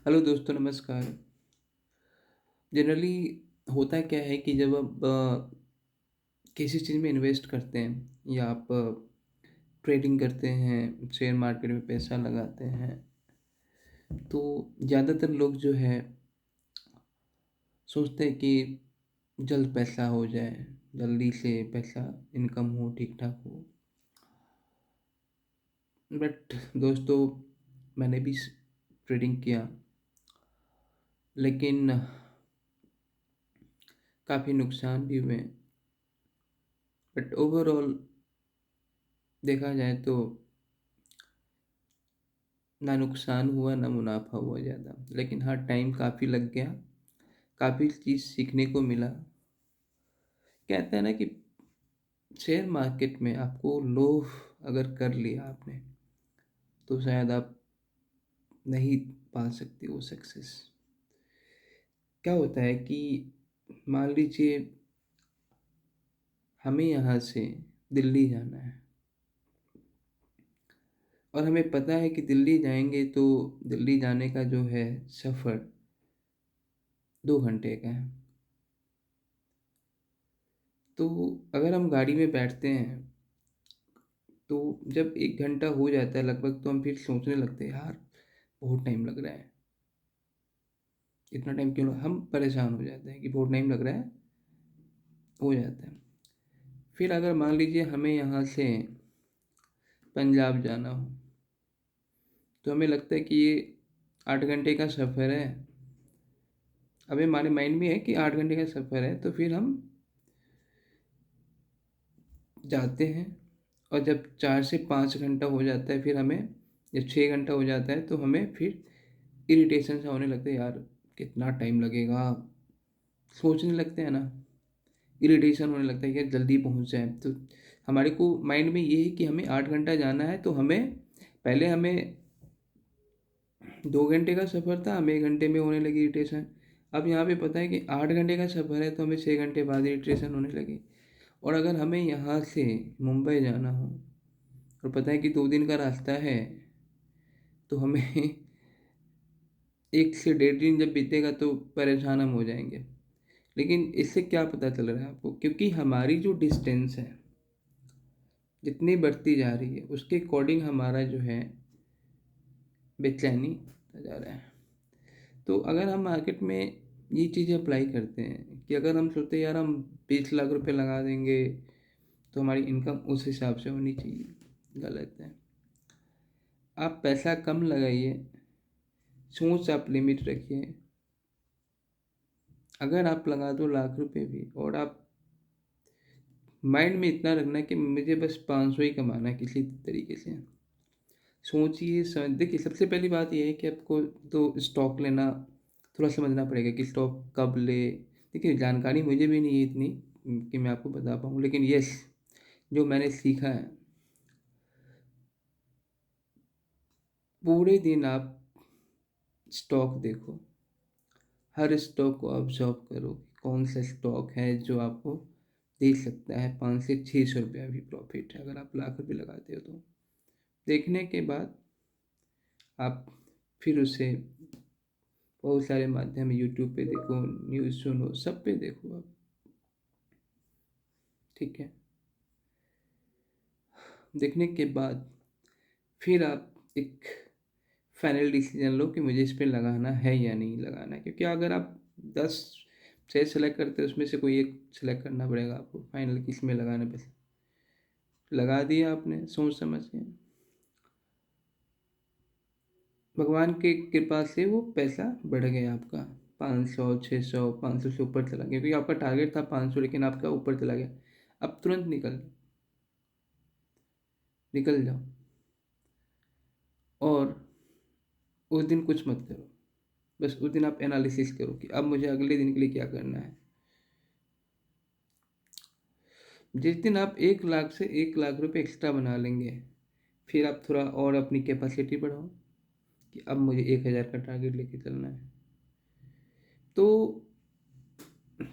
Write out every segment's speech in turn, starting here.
Hello दोस्तों, नमस्कार। Generally होता क्या है कि जब आप किसी चीज़ में इन्वेस्ट करते हैं या आप ट्रेडिंग करते हैं, शेयर मार्केट में पैसा लगाते हैं, तो ज़्यादातर लोग जो है सोचते हैं कि जल्द पैसा हो जाए, जल्दी से पैसा इनकम हो, ठीक-ठाक हो। बट दोस्तों, मैंने भी ट्रेडिंग किया, लेकिन काफ़ी नुकसान भी हुए। बट ओवरऑल देखा जाए तो ना नुकसान हुआ ना मुनाफा हुआ ज़्यादा, लेकिन हाँ टाइम काफ़ी लग गया, काफ़ी चीज़ सीखने को मिला। कहते हैं ना कि शेयर मार्केट में आपको लोभ अगर कर लिया आपने, तो शायद आप नहीं पा सकते वो सक्सेस। क्या होता है कि मान लीजिए हमें यहाँ से दिल्ली जाना है और हमें पता है कि दिल्ली जाएंगे तो दिल्ली जाने का जो है सफ़र 2 घंटे का है। तो अगर हम गाड़ी में बैठते हैं तो जब 1 घंटा हो जाता है लगभग, तो हम फिर सोचने लगते हैं, यार बहुत टाइम लग रहा है, इतना टाइम क्यों हम परेशान हो जाते हैं कि बहुत टाइम लग रहा है, हो जाता है। फिर अगर मान लीजिए हमें यहाँ से पंजाब जाना हो, तो हमें लगता है कि ये 8 घंटे का सफ़र है। अभी हमारे माइंड में है कि 8 घंटे का सफ़र है, तो फिर हम जाते हैं। और जब 4 से 5 घंटा हो जाता है, फिर हमें जब 6 घंटा हो जाता है, तो हमें फिर इरिटेशन सा होने लगता है, यार कितना टाइम लगेगा, सोचने लगते हैं ना, इरिटेशन होने लगता है कि यार जल्दी पहुंच जाए। तो हमारे को माइंड में ये है कि हमें 8 घंटा जाना है, तो हमें पहले हमें 2 घंटे का सफ़र था, हमें 1 घंटे में होने लगी इरिटेशन। अब यहाँ पे पता है कि 8 घंटे का सफ़र है, तो हमें 6 घंटे बाद इरिटेशन होने लगी। और अगर हमें यहाँ से मुंबई जाना हो और पता है कि 2 दिन का रास्ता है, तो हमें 1 से 1.5 दिन जब बीतेगा तो परेशान हम हो जाएंगे। लेकिन इससे क्या पता चल रहा है आपको, क्योंकि हमारी जो डिस्टेंस है जितनी बढ़ती जा रही है, उसके अकॉर्डिंग हमारा जो है बेचैनी होता जा रहा है। तो अगर हम मार्केट में ये चीज़ें अप्लाई करते हैं कि अगर हम सोचते हैं यार हम 20 लाख रुपए लगा देंगे, तो हमारी इनकम उस हिसाब से होनी चाहिए, गलत है। आप पैसा कम लगाइए, सोच आप लिमिट रखिए। अगर आप लगा दो लाख रुपए भी, और आप माइंड में इतना रखना है कि मुझे बस 500 ही कमाना है किसी तरीके से, सोचिए। देखिए, सबसे पहली बात ये है कि आपको तो स्टॉक लेना थोड़ा समझना पड़ेगा कि स्टॉक कब ले। देखिए, जानकारी मुझे भी नहीं है इतनी कि मैं आपको बता पाऊँ, लेकिन यस, जो मैंने सीखा है, पूरे दिन आप स्टॉक देखो, हर स्टॉक को ऑब्जर्व करो कि कौन सा स्टॉक है जो आपको दे सकता है 500 से 600 रुपया भी प्रॉफिट है, अगर आप लाख रुपये लगाते हो तो। देखने के बाद आप फिर उसे बहुत सारे माध्यम, यूट्यूब पे देखो, न्यूज़ सुनो, सब पे देखो आप, ठीक है। देखने के बाद फिर आप एक फाइनल डिसीजन लो कि मुझे इस पे लगाना है या नहीं लगाना है। क्योंकि अगर आप 10 से सेलेक्ट करते हो, उसमें से कोई एक सेलेक्ट करना पड़ेगा आपको, फाइनल किस में लगाना पैसा। लगा दिया आपने सोच समझ के, भगवान की कृपा से वो पैसा बढ़ गया आपका, 500, 600, 500 से ऊपर चला गया, क्योंकि आपका टारगेट था 500, लेकिन आपका ऊपर चला गया। अब तुरंत निकल निकल जाओ, और उस दिन कुछ मत करो। बस उस दिन आप एनालिसिस करो कि अब मुझे अगले दिन के लिए क्या करना है। जिस दिन आप 1 लाख से 1 लाख रुपए एक्स्ट्रा बना लेंगे, फिर आप थोड़ा और अपनी कैपेसिटी बढ़ाओ कि अब मुझे 1,000 का टारगेट लेके चलना है। तो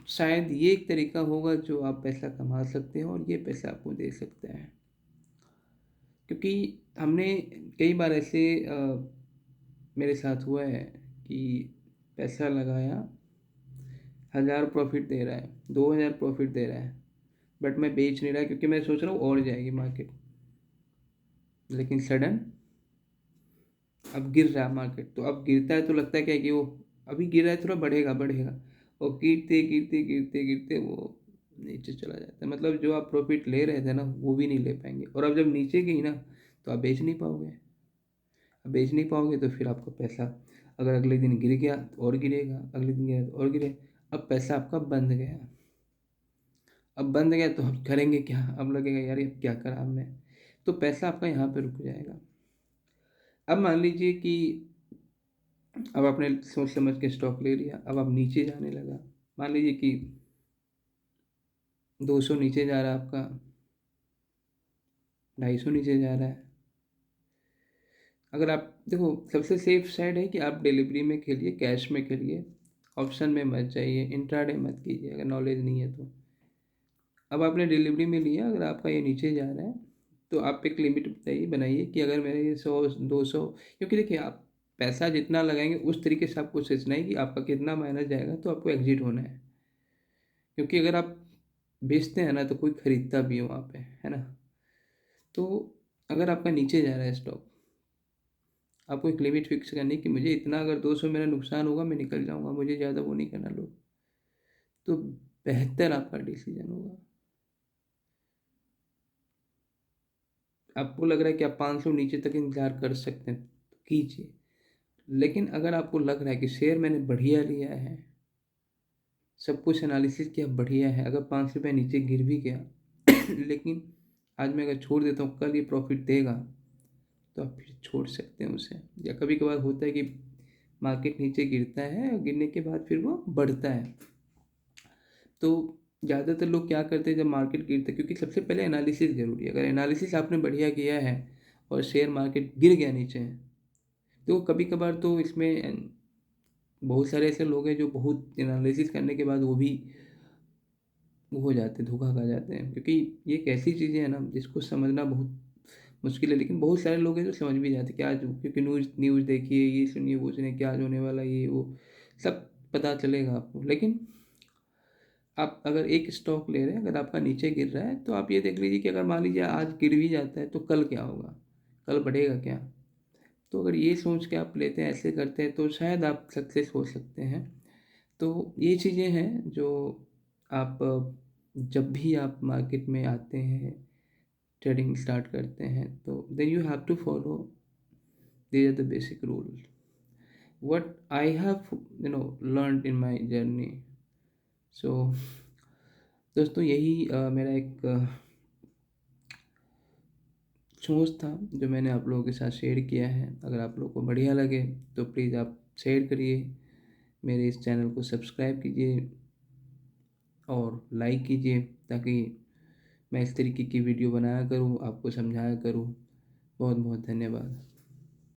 शायद ये एक तरीका होगा जो आप पैसा कमा सकते हैं, और ये पैसा आपको दे सकता है। क्योंकि हमने कई बार ऐसे मेरे साथ हुआ है कि पैसा लगाया, 1000 प्रॉफिट दे रहा है, 2000 प्रॉफिट दे रहा है, बट मैं बेच नहीं रहा क्योंकि मैं सोच रहा हूँ और जाएगी मार्केट। लेकिन सडन अब गिर रहा है मार्केट, तो अब गिरता है तो लगता है क्या कि वो अभी गिर रहा है, थोड़ा बढ़ेगा बढ़ेगा, और गिरते गिरते गिरते गिरते वो नीचे चला जाता है। मतलब जो आप प्रॉफिट ले रहे थे ना वो भी नहीं ले पाएंगे, और अब जब नीचे गई ना तो आप बेच नहीं पाओगे। अब बेच नहीं पाओगे तो फिर आपका पैसा अगर अगले दिन गिर गया तो और गिरेगा, अगले दिन गिरा तो और गिरेगा, अब पैसा आपका बंद गया। अब बंद गया तो अब करेंगे क्या, अब लगेगा यार ये क्या करा हमने, तो पैसा आपका यहाँ पे रुक जाएगा। अब मान लीजिए कि अब आपने सोच समझ के स्टॉक ले लिया, अब आप नीचे जाने लगा, मान लीजिए कि 200 नीचे जा रहा है आपका, 250 नीचे जा रहा है। अगर आप देखो, सबसे सेफ साइड है कि आप डिलीवरी में खेलिए, कैश में खेलिए, ऑप्शन में मत जाइए, इंट्राडे मत कीजिए अगर नॉलेज नहीं है तो। अब आपने डिलीवरी में लिया, अगर आपका ये नीचे जा रहा है तो आप एक लिमिट बताइए, बनाइए कि अगर मेरे ये 100 200, क्योंकि देखिए आप पैसा जितना लगाएंगे उस तरीके से आपको सोचना है कि आपका कितना माइनस जाएगा तो आपको एग्जिट होना है। क्योंकि अगर आप बेचते हैं ना तो कोई खरीदता भी है वहाँ पे, है ना। तो अगर आपका नीचे जा रहा है स्टॉक, आपको एक लिमिट फिक्स करनी है कि मुझे इतना, अगर 200 मेरा नुकसान होगा मैं निकल जाऊँगा, मुझे ज़्यादा वो नहीं करना लो, तो बेहतर आपका डिसीजन होगा। आपको लग रहा है कि आप 500 नीचे तक इंतजार कर सकते हैं तो कीजिए, लेकिन अगर आपको लग रहा है कि शेयर मैंने बढ़िया लिया है, सब कुछ एनालिसिस किया बढ़िया है, अगर 5 रुपये नीचे गिर भी गया लेकिन आज मैं अगर छोड़ देता हूँ कल ये प्रॉफिट देगा, तो आप फिर छोड़ सकते हैं उसे। या कभी कभार होता है कि मार्केट नीचे गिरता है और गिरने के बाद फिर वो बढ़ता है, तो ज़्यादातर लोग क्या करते हैं जब मार्केट गिरता है, क्योंकि सबसे पहले एनालिसिस ज़रूरी है। अगर एनालिसिस आपने बढ़िया किया है और शेयर मार्केट गिर गया नीचे, तो कभी कभार तो इसमें बहुत सारे ऐसे लोग हैं जो बहुत एनालिसिस करने के बाद वो भी वो हो जाते हैं, धोखा खा जाते हैं, क्योंकि ये एक ऐसी चीज़ें हैं ना जिसको समझना बहुत मुश्किल है। लेकिन बहुत सारे लोग हैं जो समझ भी जाते हैं कि आज, क्योंकि न्यूज़ न्यूज़ देखिए, ये सुनिए वो सुनिए, क्या आज होने वाला है, ये वो सब पता चलेगा आपको। लेकिन आप अगर एक स्टॉक ले रहे हैं, अगर आपका नीचे गिर रहा है तो आप ये देख लीजिए कि अगर मान लीजिए आज गिर भी जाता है तो कल क्या होगा, कल बढ़ेगा क्या। तो अगर ये सोच के आप लेते हैं, ऐसे करते हैं, तो शायद आप सक्सेस हो सकते हैं। तो ये चीज़ें हैं जो आप जब भी आप मार्केट में आते हैं, ट्रेडिंग स्टार्ट करते हैं, तो then you have to follow these are the basic rule what I have learned in my journey. So दोस्तों, यही मेरा एक सोच था जो मैंने आप लोगों के साथ शेयर किया है। अगर आप लोगों को बढ़िया लगे तो प्लीज़ आप शेयर करिए, मेरे इस चैनल को सब्सक्राइब कीजिए और लाइक कीजिए, ताकि मैं इस तरीके की वीडियो बनाया करूँ, आपको समझाया करूँ। बहुत बहुत धन्यवाद।